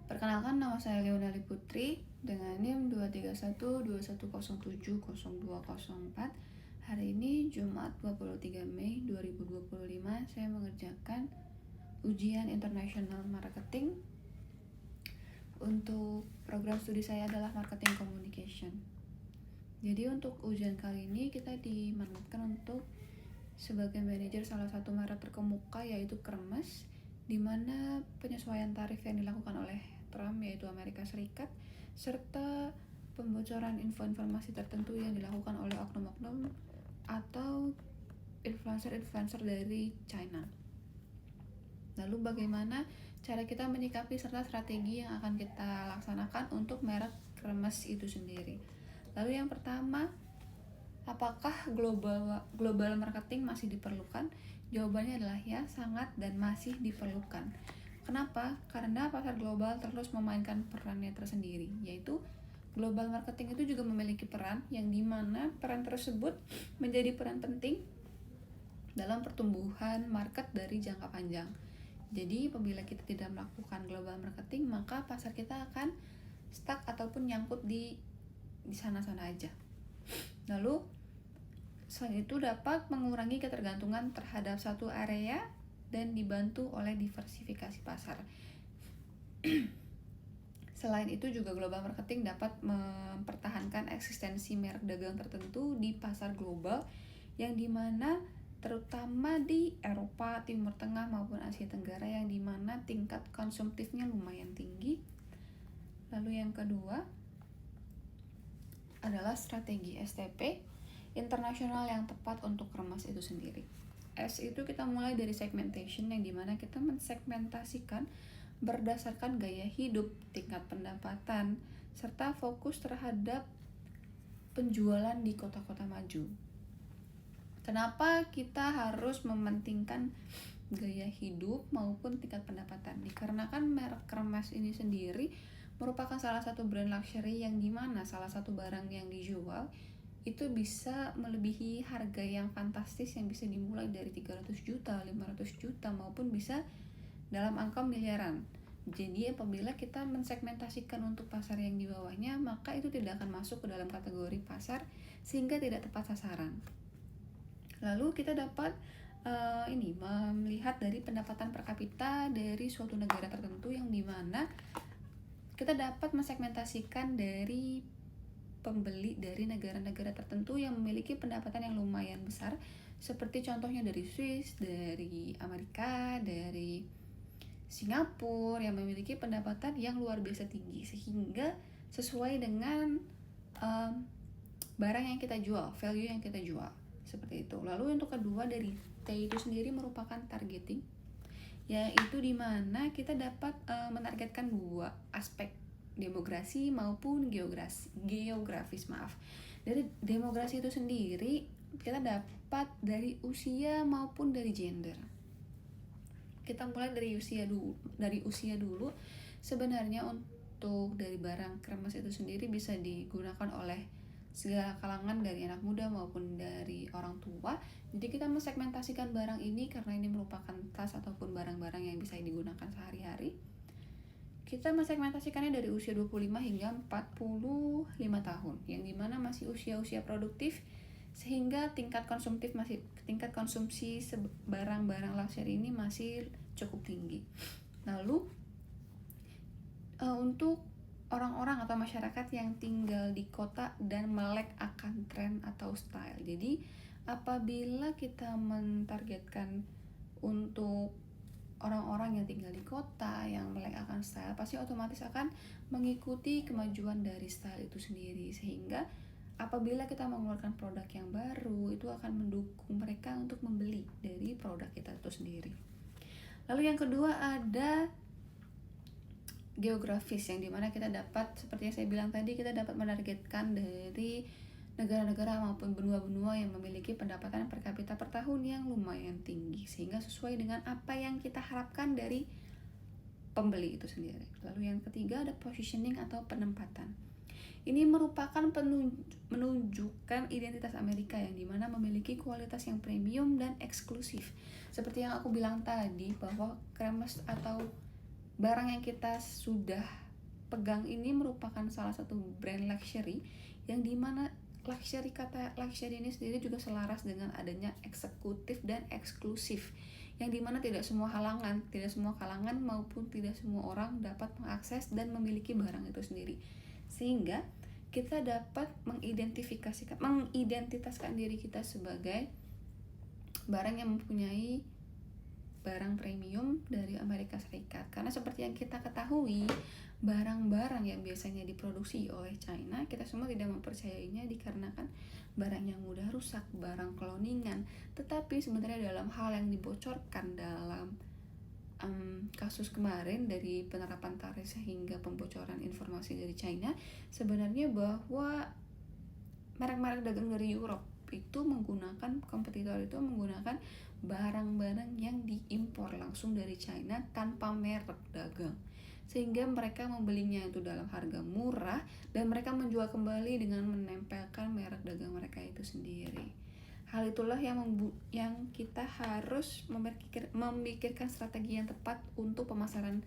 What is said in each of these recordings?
Perkenalkan, nama saya Leonali Putri dengan NIM 23121070204. Hari ini Jumat 23 Mei 2025 saya mengerjakan ujian International Marketing. Untuk program studi saya adalah Marketing Communication. Jadi untuk ujian kali ini kita dimandatkan untuk sebagai manajer salah satu merek terkemuka yaitu Kremes, di mana penyesuaian tarif yang dilakukan oleh Trump yaitu Amerika Serikat, serta pembocoran informasi tertentu yang dilakukan oleh oknum-oknum atau influencer-influencer dari China. Lalu bagaimana cara kita menyikapi serta strategi yang akan kita laksanakan untuk merek Kremes itu sendiri. Lalu yang pertama, apakah global marketing masih diperlukan? Jawabannya adalah ya, sangat dan masih diperlukan. Kenapa? Karena pasar global terus memainkan perannya tersendiri, yaitu global marketing itu juga memiliki peran yang dimana peran tersebut menjadi peran penting dalam pertumbuhan market dari jangka panjang. Jadi apabila kita tidak melakukan global marketing, maka pasar kita akan stuck ataupun nyangkut di sana-sana aja. Lalu selain itu dapat mengurangi ketergantungan terhadap satu area dan dibantu oleh diversifikasi pasar. Selain itu juga global marketing dapat mempertahankan eksistensi merek dagang tertentu di pasar global yang dimana terutama di Eropa, Timur Tengah maupun Asia Tenggara yang dimana tingkat konsumtifnya lumayan tinggi. Lalu yang kedua adalah strategi STP internasional yang tepat untuk Kremes itu sendiri. S itu kita mulai dari segmentation yang dimana kita mensegmentasikan berdasarkan gaya hidup, tingkat pendapatan, serta fokus terhadap penjualan di kota-kota maju. Kenapa kita harus mementingkan gaya hidup maupun tingkat pendapatan? Dikarenakan merek Kremes ini sendiri merupakan salah satu brand luxury yang dimana salah satu barang yang dijual itu bisa melebihi harga yang fantastis yang bisa dimulai dari 300 juta, 500 juta maupun bisa dalam angka miliaran. Jadi apabila kita mensegmentasikan untuk pasar yang di bawahnya, maka itu tidak akan masuk ke dalam kategori pasar sehingga tidak tepat sasaran. Lalu kita dapat melihat dari pendapatan per kapita dari suatu negara tertentu yang dimana kita dapat mensegmentasikan dari pembeli dari negara-negara tertentu yang memiliki pendapatan yang lumayan besar, seperti contohnya dari Swiss, dari Amerika, dari Singapura yang memiliki pendapatan yang luar biasa tinggi sehingga sesuai dengan barang yang kita jual, value yang kita jual, seperti itu. Lalu untuk kedua dari T itu sendiri merupakan targeting, yaitu dimana kita dapat menargetkan dua aspek, demografi maupun geografis. Dari demografi itu sendiri kita dapat dari usia maupun dari gender. Kita mulai dari usia dulu. Sebenarnya untuk dari barang Kremes itu sendiri bisa digunakan oleh segala kalangan, dari anak muda maupun dari orang tua. Jadi kita mensegmentasikan barang ini karena ini merupakan tas ataupun barang-barang yang bisa digunakan sehari-hari. Kita mensegmentasikannya dari usia 25 hingga 45 tahun, yang dimana masih usia-usia produktif sehingga tingkat konsumsi barang-barang luxury ini masih cukup tinggi. Lalu untuk orang-orang atau masyarakat yang tinggal di kota dan melek akan tren atau style. Jadi apabila kita mentargetkan untuk orang-orang yang tinggal di kota yang melek akan style, pasti otomatis akan mengikuti kemajuan dari style itu sendiri, sehingga apabila kita mengeluarkan produk yang baru itu akan mendukung mereka untuk membeli dari produk kita itu sendiri. Lalu yang kedua ada geografis, yang dimana kita dapat, seperti yang saya bilang tadi, kita dapat menargetkan dari negara-negara maupun benua-benua yang memiliki pendapatan per kapita per tahun yang lumayan tinggi sehingga sesuai dengan apa yang kita harapkan dari pembeli itu sendiri. Lalu yang ketiga ada positioning atau penempatan. Ini merupakan menunjukkan identitas Amerika yang dimana memiliki kualitas yang premium dan eksklusif. Seperti yang aku bilang tadi bahwa Kremes atau barang yang kita sudah pegang ini merupakan salah satu brand luxury, yang dimana kata luxury ini sendiri juga selaras dengan adanya eksekutif dan eksklusif, yang dimana tidak semua kalangan maupun tidak semua orang dapat mengakses dan memiliki barang itu sendiri, sehingga kita dapat mengidentitaskan diri kita sebagai barang yang mempunyai barang premium dari Amerika Serikat. Karena seperti yang kita ketahui, barang-barang yang biasanya diproduksi oleh China, kita semua tidak mempercayainya dikarenakan barang yang mudah rusak, barang cloningan. Tetapi sebenarnya dalam hal yang dibocorkan dalam kasus kemarin dari penerapan tarif sehingga pembocoran informasi dari China, sebenarnya bahwa merek-merek dagang dari Europe itu menggunakan, kompetitor itu menggunakan barang-barang yang diimpor langsung dari China tanpa merek dagang, sehingga mereka membelinya itu dalam harga murah dan mereka menjual kembali dengan menempelkan merek dagang mereka itu sendiri. Hal itulah yang kita harus memikirkan strategi yang tepat untuk pemasaran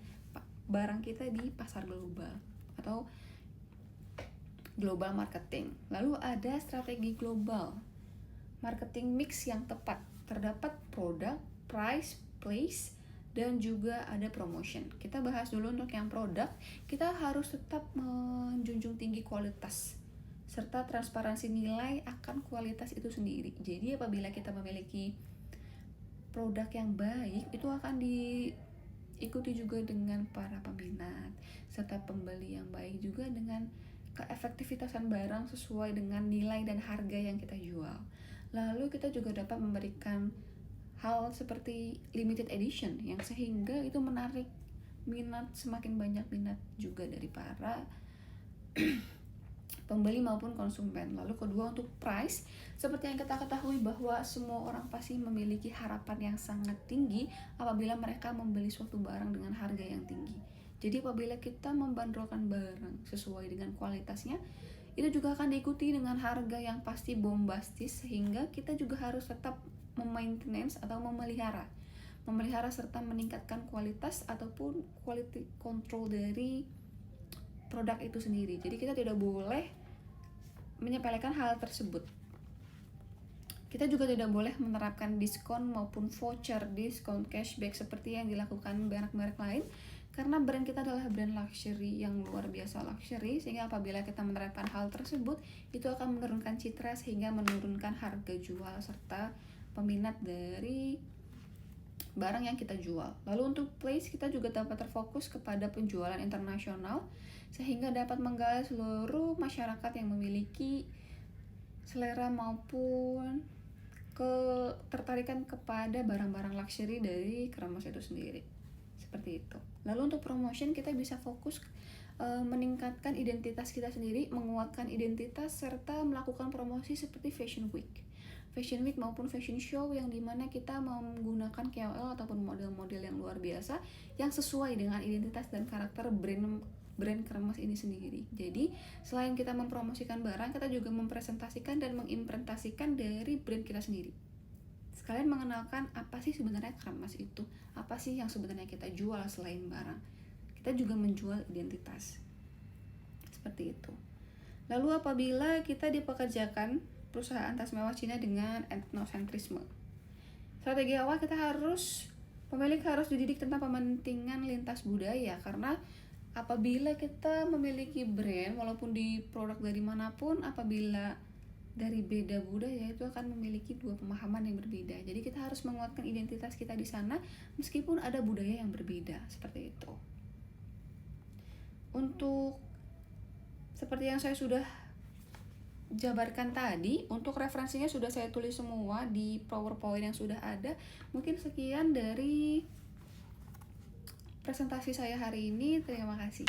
barang kita di pasar global atau global marketing. Lalu ada strategi global marketing mix yang tepat. Terdapat produk, price, place, dan juga ada promotion. Kita bahas dulu untuk yang produk. Kita harus tetap menjunjung tinggi kualitas serta transparansi nilai akan kualitas itu sendiri. Jadi apabila kita memiliki produk yang baik, itu akan diikuti juga dengan para peminat serta pembeli yang baik, juga dengan keefektivitasan barang sesuai dengan nilai dan harga yang kita jual. Lalu kita juga dapat memberikan hal seperti limited edition yang sehingga itu menarik minat, semakin banyak minat juga dari para pembeli maupun konsumen. Lalu kedua, untuk price, seperti yang kita ketahui bahwa semua orang pasti memiliki harapan yang sangat tinggi apabila mereka membeli suatu barang dengan harga yang tinggi. Jadi apabila kita membandrolkan barang sesuai dengan kualitasnya, itu juga akan diikuti dengan harga yang pasti bombastis, sehingga kita juga harus tetap memaintenance atau memelihara serta meningkatkan kualitas ataupun quality control dari produk itu sendiri. Jadi kita tidak boleh menyepelekan hal tersebut. Kita juga tidak boleh menerapkan diskon maupun voucher, diskon, cashback seperti yang dilakukan merek-merek lain, karena brand kita adalah brand luxury yang luar biasa luxury, sehingga apabila kita menerapkan hal tersebut, itu akan menurunkan citra sehingga menurunkan harga jual serta peminat dari barang yang kita jual. Lalu untuk place, kita juga dapat terfokus kepada penjualan internasional sehingga dapat menggali seluruh masyarakat yang memiliki selera maupun ketertarikan kepada barang-barang luxury dari Kremes itu sendiri. Seperti itu. Lalu untuk promotion, kita bisa fokus meningkatkan identitas kita sendiri, menguatkan identitas serta melakukan promosi seperti Fashion Week maupun fashion show, yang dimana kita menggunakan KOL ataupun model-model yang luar biasa yang sesuai dengan identitas dan karakter brand Kremes ini sendiri. Jadi selain kita mempromosikan barang, kita juga mempresentasikan dan mengimplementasikan dari brand kita sendiri. Sekalian mengenalkan apa sih sebenarnya Kremes itu, apa sih yang sebenarnya kita jual selain barang. Kita juga menjual identitas. Seperti itu. Lalu apabila kita dipekerjakan perusahaan tas mewah Cina dengan etnosentrisme, strategi awal pemilik harus dididik tentang pementingan lintas budaya, karena apabila kita memiliki brand, walaupun di produk dari manapun, apabila dari beda budaya, itu akan memiliki dua pemahaman yang berbeda. Jadi kita harus menguatkan identitas kita di sana meskipun ada budaya yang berbeda, seperti itu. Untuk seperti yang saya sudah jabarkan tadi, untuk referensinya sudah saya tulis semua di PowerPoint yang sudah ada. Mungkin sekian dari presentasi saya hari ini. Terima kasih.